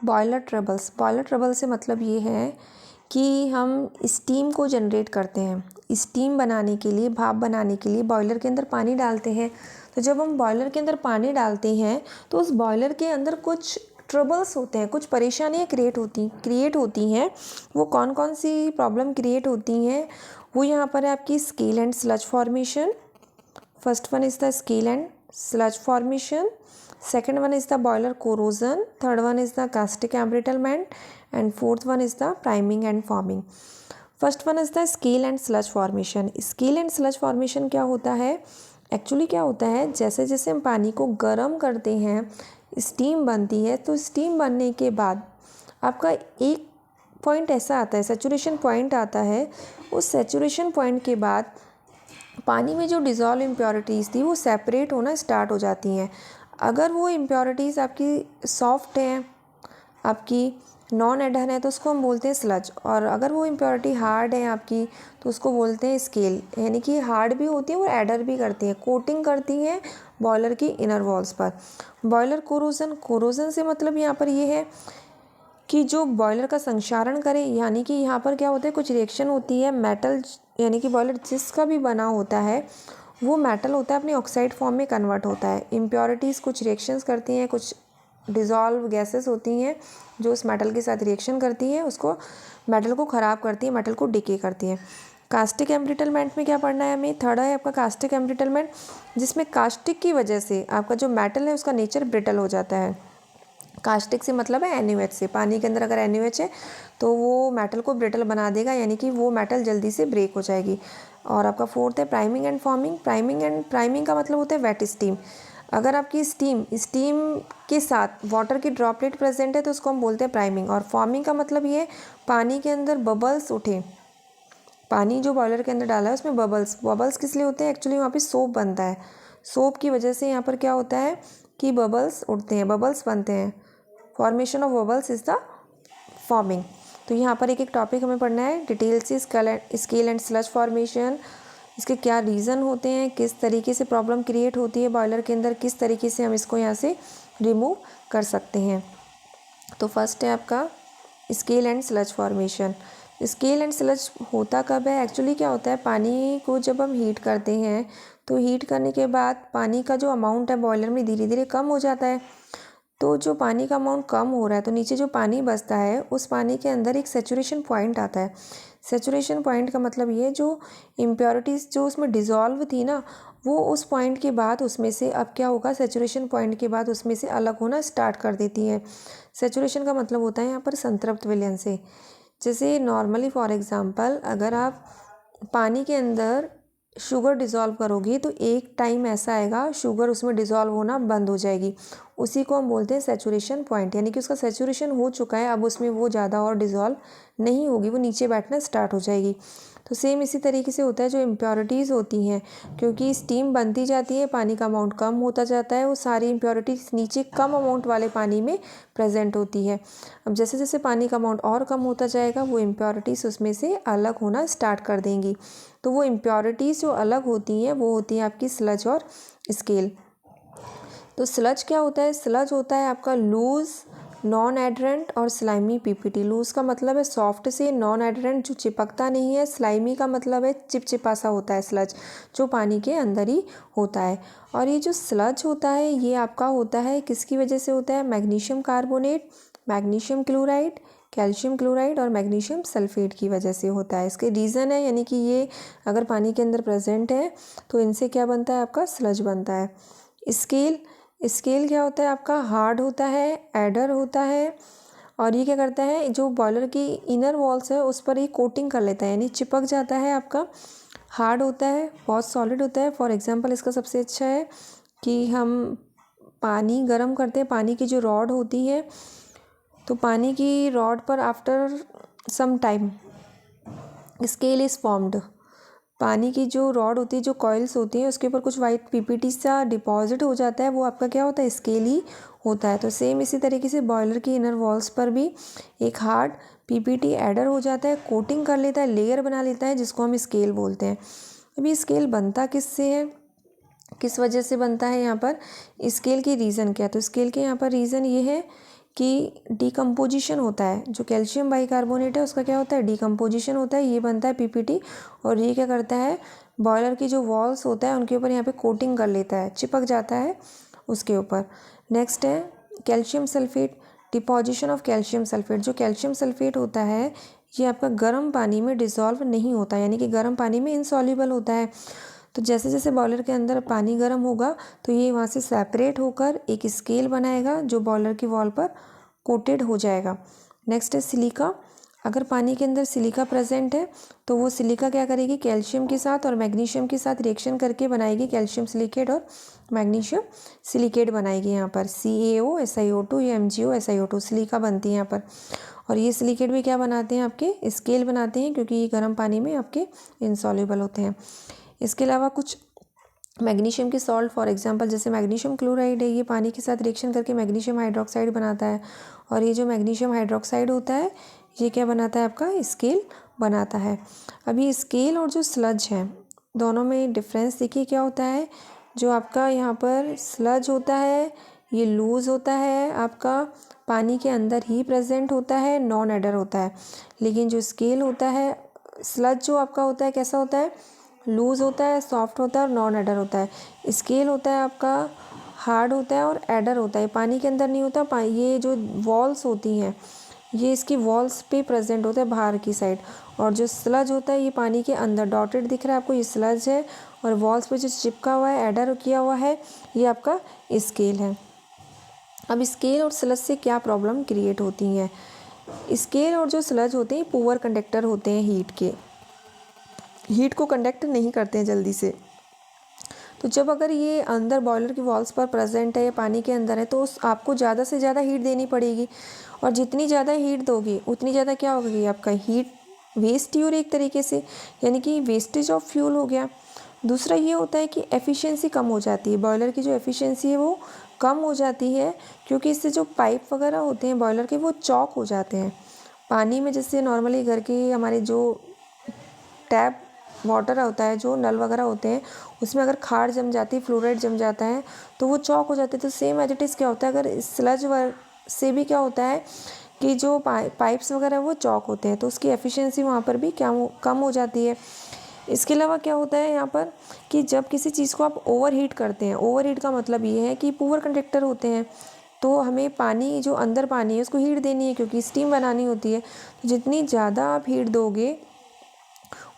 Boiler trouble से मतलब ये है कि हम स्टीम को जनरेट करते हैं। स्टीम बनाने के लिए, भाप बनाने के लिए बॉयलर के अंदर पानी डालते हैं। तो जब हम बॉयलर के अंदर पानी डालते हैं तो उस बॉयलर के अंदर कुछ ट्रबल्स होते हैं, कुछ परेशानियाँ क्रिएट होती हैं। वो कौन कौन सी प्रॉब्लम क्रिएट होती हैं वो यहाँ पर है आपकी scale and sludge formation. First one is the scale and sludge formation, second one is the boiler corrosion, third one is the caustic embrittlement and fourth one is the priming and forming. First one is the scale and sludge formation. Scale and sludge formation क्या होता है? Actually क्या होता है, जैसे जैसे हम पानी को गर्म करते हैं स्टीम बनती है, तो स्टीम बनने के बाद आपका एक पॉइंट ऐसा आता है, सेचुरेशन पॉइंट आता है। उस सेचुरेशन पॉइंट के बाद पानी में जो डिज़ोल्व इम्प्योरिटीज़ थी वो सेपरेट होना स्टार्ट हो जाती हैं। अगर वो इम्प्योरिटीज़ आपकी सॉफ्ट हैं, आपकी नॉन एडर है, तो उसको हम बोलते हैं स्लज। और अगर वो इम्प्योरिटी हार्ड है आपकी तो उसको बोलते हैं स्केल। यानी कि हार्ड भी होती है, वो एडर भी करती हैं, कोटिंग करती हैं बॉयलर की इनर वॉल्स पर। बॉयलर कोरोजन से मतलब यहाँ पर ये है कि जो बॉयलर का संक्षारण करे, यानी कि यहाँ पर क्या होता है, कुछ रिएक्शन होती है मेटल, यानी कि बॉयलर जिसका भी बना होता है वो मेटल होता है, अपने ऑक्साइड फॉर्म में कन्वर्ट होता है। इम्प्योरिटीज़ कुछ रिएक्शंस करती हैं, कुछ डिज़ोल्व गैसेस होती हैं जो उस मेटल के साथ रिएक्शन करती हैं, उसको मेटल को ख़राब करती है, मेटल को डिके करती है। कास्टिक एम्ब्रिटलमेंट में क्या पढ़ना है हमें? थर्ड है आपका कास्टिक एम्ब्रिटलमेंट, जिसमें कास्टिक की वजह से आपका जो मेटल है उसका नेचर ब्रिटल हो जाता है। कास्टिक से मतलब है NaOH से। पानी के अंदर अगर NaOH है तो वो मेटल को ब्रिटल बना देगा, यानी कि वो मेटल जल्दी से ब्रेक हो जाएगी। और आपका फोर्थ है प्राइमिंग एंड फॉर्मिंग। प्राइमिंग का मतलब होता है वेट स्टीम। अगर आपकी स्टीम के साथ वाटर की ड्रॉपलेट प्रेजेंट है तो उसको हम बोलते हैं प्राइमिंग। और फॉर्मिंग का मतलब ये पानी के अंदर बबल्स उठे। पानी जो बॉयलर के अंदर डाला है उसमें बबल्स किस लिए होते हैं? एक्चुअली वहाँ पे सोप बनता है। सोप की वजह से यहाँ पर क्या होता है कि बबल्स उठते हैं, बबल्स बनते हैं। Formation of bubbles is the forming. तो यहाँ पर एक एक टॉपिक हमें पढ़ना है डिटेल से। स्केल एंड स्लज फॉर्मेशन, इसके क्या रीज़न होते हैं, किस तरीके से प्रॉब्लम क्रिएट होती है बॉयलर के अंदर, किस तरीके से हम इसको यहाँ से रिमूव कर सकते हैं। तो फर्स्ट है आपका scale and sludge formation. Scale and sludge होता कब है? एक्चुअली क्या होता है, पानी को जब हम हीट करते हैं तो हीट करने के बाद पानी का जो अमाउंट है बॉयलर में धीरे धीरे कम हो जाता है। तो जो पानी का अमाउंट कम हो रहा है तो नीचे जो पानी बचता है उस पानी के अंदर एक सेचुरेशन पॉइंट आता है। सेचुरेशन पॉइंट का मतलब ये, जो इम्प्योरिटीज़ जो उसमें डिज़ोल्व थी ना, वो उस पॉइंट के बाद उसमें से अब क्या होगा, सेचुरेशन पॉइंट के बाद उसमें से अलग होना स्टार्ट कर देती है। सेचुरेशन का मतलब होता है यहाँ पर संतृप्त विलयन से। जैसे नॉर्मली फॉर एग्ज़ाम्पल अगर आप पानी के अंदर शुगर डिज़ोल्व करोगी तो एक टाइम ऐसा आएगा शुगर उसमें डिज़ोल्व होना बंद हो जाएगी। उसी को हम बोलते हैं सेचुरेशन पॉइंट, यानी कि उसका सेचुरेशन हो चुका है, अब उसमें वो ज़्यादा और डिज़ोल्व नहीं होगी, वो नीचे बैठना स्टार्ट हो जाएगी। तो सेम इसी तरीके से होता है जो इम्प्योरिटीज़ होती हैं, क्योंकि स्टीम बनती जाती है, पानी का अमाउंट कम होता जाता है, वो सारी इम्प्योरिटीज़ नीचे कम अमाउंट वाले पानी में प्रेजेंट होती है। अब जैसे जैसे पानी का अमाउंट और कम होता जाएगा वो इम्प्योरिटीज़ उसमें से अलग होना स्टार्ट कर देंगी। तो वो इम्प्योरिटीज़ जो अलग होती हैं वो होती हैं आपकी स्लज और स्केल। तो स्लज क्या होता है? स्लज होता है आपका लूज़, नॉन एडरेंट और स्लाइमी पीपीटी। लूज़ का मतलब है सॉफ्ट से, नॉन एडरेंट जो चिपकता नहीं है, स्लाइमी का मतलब है चिपचिपा सा होता है स्लज, जो पानी के अंदर ही होता है। और ये जो स्लज होता है ये आपका होता है किसकी वजह से होता है? Magnesium carbonate, magnesium chloride, calcium chloride और मैग्नीशियम सल्फेट की वजह से होता है। इसके रीज़न है, यानी कि ये अगर पानी के अंदर प्रेजेंट है तो इनसे क्या बनता है? आपका स्लज बनता है। स्केल क्या होता है? आपका हार्ड होता है, एडर होता है, और ये क्या करता है, जो बॉयलर की इनर वॉल्स है उस पर ये कोटिंग कर लेता है, यानी चिपक जाता है आपका। हार्ड होता है, बहुत सॉलिड होता है। फॉर एग्जांपल इसका सबसे अच्छा है कि हम पानी गर्म करते हैं, पानी की जो रॉड होती है, तो पानी की रॉड पर after some time scale is formed. पानी की जो रॉड होती है, जो कॉइल्स होती हैं, उसके ऊपर कुछ वाइट पीपीटी सा डिपॉजिट हो जाता है, वो आपका क्या होता है? स्केल ही होता है। तो सेम इसी तरीके से बॉयलर की इनर वॉल्स पर भी एक हार्ड पीपीटी एडर हो जाता है, कोटिंग कर लेता है, लेयर बना लेता है, जिसको हम स्केल बोलते हैं। अभी स्केल बनता किससे है, किस वजह से बनता है? यहाँ पर स्केल की रीज़न क्या है? तो स्केल के यहाँ पर रीज़न ये है कि डिकम्पोजिशन होता है, जो कैल्शियम बाइकार्बोनेट है उसका क्या होता है, डिकम्पोजिशन होता है, ये बनता है पीपीटी। और ये क्या करता है, बॉयलर की जो वॉल्स होता है उनके ऊपर यहाँ पे कोटिंग कर लेता है, चिपक जाता है उसके ऊपर। नेक्स्ट है calcium sulphate, deposition of calcium sulphate. जो कैल्शियम सल्फेट होता है ये आपका गर्म पानी में डिज़ोल्व नहीं होता, यानी कि गर्म पानी में इनसॉल्युबल होता है। तो जैसे जैसे बॉयलर के अंदर पानी गर्म होगा तो ये वहाँ से सेपरेट होकर एक स्केल बनाएगा जो बॉयलर की वॉल पर कोटेड हो जाएगा। नेक्स्ट है सिलिका। अगर पानी के अंदर सिलिका प्रेजेंट है तो वो सिलिका क्या करेगी, कैल्शियम के साथ और मैग्नीशियम के साथ रिएक्शन करके बनाएगी कैल्शियम सिलिकेट और मैग्नीशियम सिलिकेट बनाएगी। यहाँ पर CaO SiO2 या MgO SiO2 सिलिका बनती है यहाँ पर। और ये सिलिकेट भी क्या बनाते हैं, आपके स्केल बनाते हैं, क्योंकि ये गर्म पानी में आपके इनसॉल्युबल होते हैं। इसके अलावा कुछ मैग्नीशियम के सॉल्ट, फॉर एग्जांपल जैसे मैग्नीशियम क्लोराइड है, ये पानी के साथ रिएक्शन करके मैग्नीशियम हाइड्रोक्साइड बनाता है। और ये जो मैग्नीशियम हाइड्रोक्साइड होता है ये क्या बनाता है, आपका स्केल बनाता है। अभी स्केल और जो स्लज है दोनों में डिफरेंस देखिए क्या होता है। जो आपका यहाँ पर स्लज होता है ये लूज़ होता है, आपका पानी के अंदर ही प्रेजेंट होता है, नॉन एडर होता है। लेकिन जो स्केल होता है, स्लज जो आपका होता है कैसा होता है, लूज़ होता है, सॉफ्ट होता है और नॉन एडर होता है। स्केल होता है आपका हार्ड होता है और एडर होता है, पानी के अंदर नहीं होता। ये जो वॉल्स होती हैं ये इसकी वॉल्स पे प्रेजेंट होता है बाहर की साइड। और जो स्लज होता है ये पानी के अंदर डॉटेड दिख रहा है आपको, ये स्लज है। और वॉल्स पे जो चिपका हुआ है, एडर किया हुआ है, ये आपका स्केल है। अब स्केल और स्लज से क्या प्रॉब्लम क्रिएट होती है। स्केल और जो स्लज होते हैं पुअर कंडक्टर होते हैं हीट के, हीट को कंडक्ट नहीं करते हैं जल्दी से। तो जब अगर ये अंदर बॉयलर की वॉल्स पर प्रेजेंट है या पानी के अंदर है तो आपको ज़्यादा से ज़्यादा हीट देनी पड़ेगी। और जितनी ज़्यादा हीट दोगे उतनी ज़्यादा क्या होगी, आपका हीट वेस्ट ही हो रही एक तरीके से, यानी कि वेस्टेज ऑफ फ्यूल हो गया। दूसरा ये होता है कि एफिशिएंसी कम हो जाती है, बॉयलर की जो एफिशिएंसी है वो कम हो जाती है, क्योंकि इससे जो पाइप वगैरह होते हैं बॉयलर के वो चॉक हो जाते हैं पानी में। जैसे नॉर्मली घर के हमारे जो टैप वाटर होता है, जो नल वगैरह होते हैं उसमें अगर खार जम जाती है, फ्लोराइड जम जाता है तो वो चॉक हो जाते हैं। तो सेम एज इट इज़ क्या होता है, अगर स्लज से भी क्या होता है कि जो पाइप्स वगैरह वो चॉक होते हैं, तो उसकी एफिशिएंसी वहाँ पर भी क्या कम हो जाती है। इसके अलावा क्या होता है यहाँ पर कि जब किसी चीज़ को आप ओवर हीट करते हैं, ओवर हीट का मतलब ये है कि पुअर कंडक्टर होते हैं, तो हमें पानी जो अंदर पानी है उसको हीट देनी है, क्योंकि स्टीम बनानी होती है। तो जितनी ज़्यादा आप हीट दोगे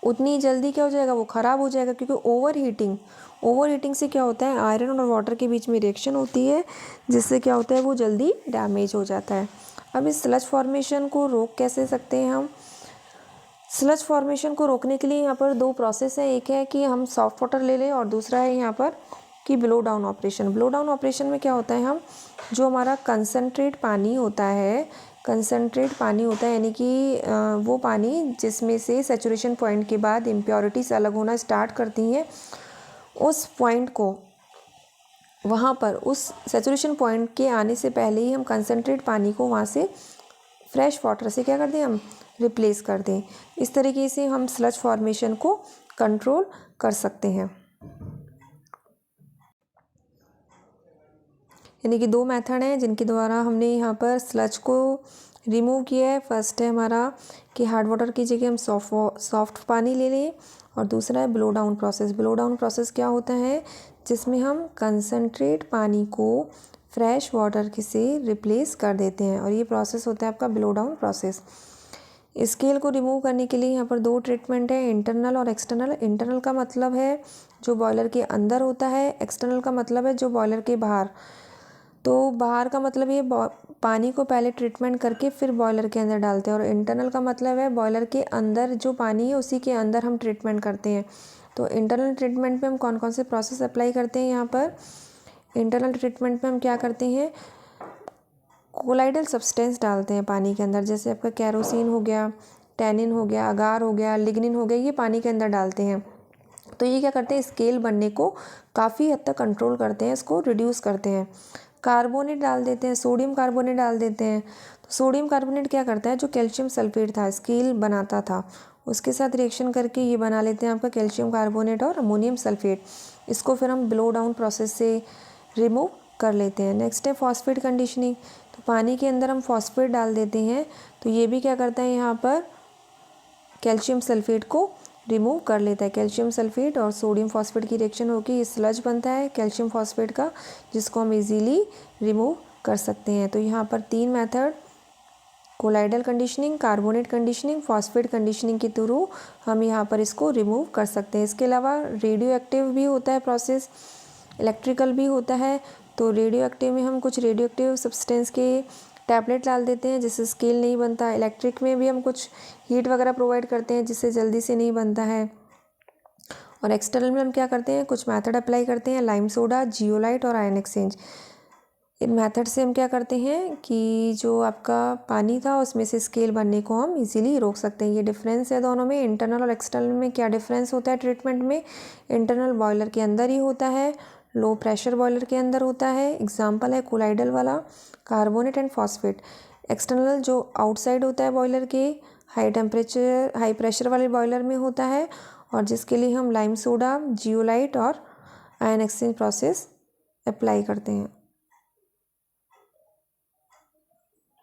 उतनी जल्दी क्या हो जाएगा, वो ख़राब हो जाएगा। क्योंकि ओवर हीटिंग से क्या होता है, आयरन और वाटर के बीच में रिएक्शन होती है, जिससे क्या होता है वो जल्दी डैमेज हो जाता है। अब इस स्लज फॉर्मेशन को रोक कैसे सकते हैं हम। स्लज फॉर्मेशन को रोकने के लिए यहाँ पर दो प्रोसेस है, एक है कि हम सॉफ्ट वाटर ले लें और दूसरा है यहाँ पर कि blow down operation. Blow down operation में क्या होता है, हम जो हमारा कंसनट्रेट पानी होता है यानी कि वो पानी जिसमें से सैचुरेशन पॉइंट के बाद इम्प्योरिटीज़ अलग होना स्टार्ट करती हैं, उस पॉइंट को वहाँ पर उस सैचुरेशन पॉइंट के आने से पहले ही हम कंसनट्रेट पानी को वहाँ से फ्रेश वाटर से क्या कर दें, हम रिप्लेस कर दें। इस तरीके से हम स्लज फॉर्मेशन को कंट्रोल कर सकते हैं। यानी कि दो मेथड हैं जिनके द्वारा हमने यहाँ पर स्लज को रिमूव किया है। फर्स्ट है हमारा कि हार्ड वाटर की जगह हम सॉफ्ट पानी ले लें, और दूसरा है blow down process. Blow down process क्या होता है, जिसमें हम कंसनट्रेट पानी को फ्रेश वाटर से रिप्लेस कर देते हैं, और ये प्रोसेस होता है आपका ब्लो डाउन प्रोसेस। स्केल को रिमूव करने के लिए यहाँ पर दो ट्रीटमेंट है, इंटरनल और एक्सटर्नल। इंटरनल का मतलब है जो बॉयलर के अंदर होता है, एक्सटर्नल का मतलब है जो बॉयलर के बाहर। तो बाहर का मतलब ये पानी को पहले ट्रीटमेंट करके फिर बॉयलर के अंदर डालते हैं, और इंटरनल का मतलब है बॉयलर के अंदर जो पानी है उसी के अंदर हम ट्रीटमेंट करते हैं। तो इंटरनल ट्रीटमेंट में हम कौन कौन से प्रोसेस अप्लाई करते हैं, यहाँ पर इंटरनल ट्रीटमेंट में हम क्या करते हैं, कोलाइडल सब्सटेंस डालते हैं पानी के अंदर, जैसे आपका कैरोसिन हो गया, टैनिन हो गया, अगार हो गया, लिग्निन हो गया, ये पानी के अंदर डालते हैं। तो ये क्या करते हैं, स्केल बनने को काफ़ी हद तक कंट्रोल करते हैं, इसको रिड्यूस करते हैं। कार्बोनेट डाल देते हैं, सोडियम कार्बोनेट डाल देते हैं। तो सोडियम कार्बोनेट क्या करता है, जो कैल्शियम सल्फेट था स्केल बनाता था उसके साथ रिएक्शन करके ये बना लेते हैं आपका कैल्शियम कार्बोनेट और अमोनियम सल्फेट। इसको फिर हम ब्लो डाउन प्रोसेस से रिमूव कर लेते हैं। नेक्स्ट है फॉस्फेट कंडीशनिंग। तो पानी के अंदर हम फॉस्फेट डाल देते हैं, तो ये भी क्या करता है, यहाँ पर कैल्शियम सल्फेट को रिमूव कर लेता है। कैल्शियम सल्फेट और सोडियम फॉस्फेट की रिएक्शन होकर ये स्लज बनता है कैल्शियम फॉस्फेट का, जिसको हम इजीली रिमूव कर सकते हैं। तो यहाँ पर 3 method, colloidal conditioning, carbonate conditioning, phosphate conditioning के थ्रू हम यहाँ पर इसको रिमूव कर सकते हैं। इसके अलावा रेडियो एक्टिव भी होता है प्रोसेस, इलेक्ट्रिकल भी होता है। तो रेडियो एक्टिव में हम कुछ रेडियो एक्टिव सब्सटेंस के टैबलेट डाल देते हैं जिससे स्केल नहीं बनता। इलेक्ट्रिक में भी हम कुछ हीट वगैरह प्रोवाइड करते हैं जिससे जल्दी से नहीं बनता है। और एक्सटर्नल में हम क्या करते हैं, कुछ मेथड अप्लाई करते हैं, लाइम सोडा, जियोलाइट और आयन एक्सचेंज। इन मेथड से हम क्या करते हैं कि जो आपका पानी था उसमें से स्केल बनने को हम इजीली रोक सकते हैं। ये डिफरेंस है दोनों में। इंटरनल और एक्सटर्नल में क्या डिफरेंस होता है ट्रीटमेंट में, इंटरनल बॉयलर के अंदर ही होता है, लो प्रेशर बॉयलर के अंदर होता है। एग्जाम्पल है कोलाइडल वाला, कार्बोनेट एंड फॉस्फेट। एक्सटर्नल जो आउटसाइड होता है बॉयलर के, हाई टेम्परेचर हाई प्रेशर वाले बॉयलर में होता है, और जिसके लिए हम लाइम सोडा, जियोलाइट और आयन एक्सचेंज प्रोसेस अप्लाई करते हैं।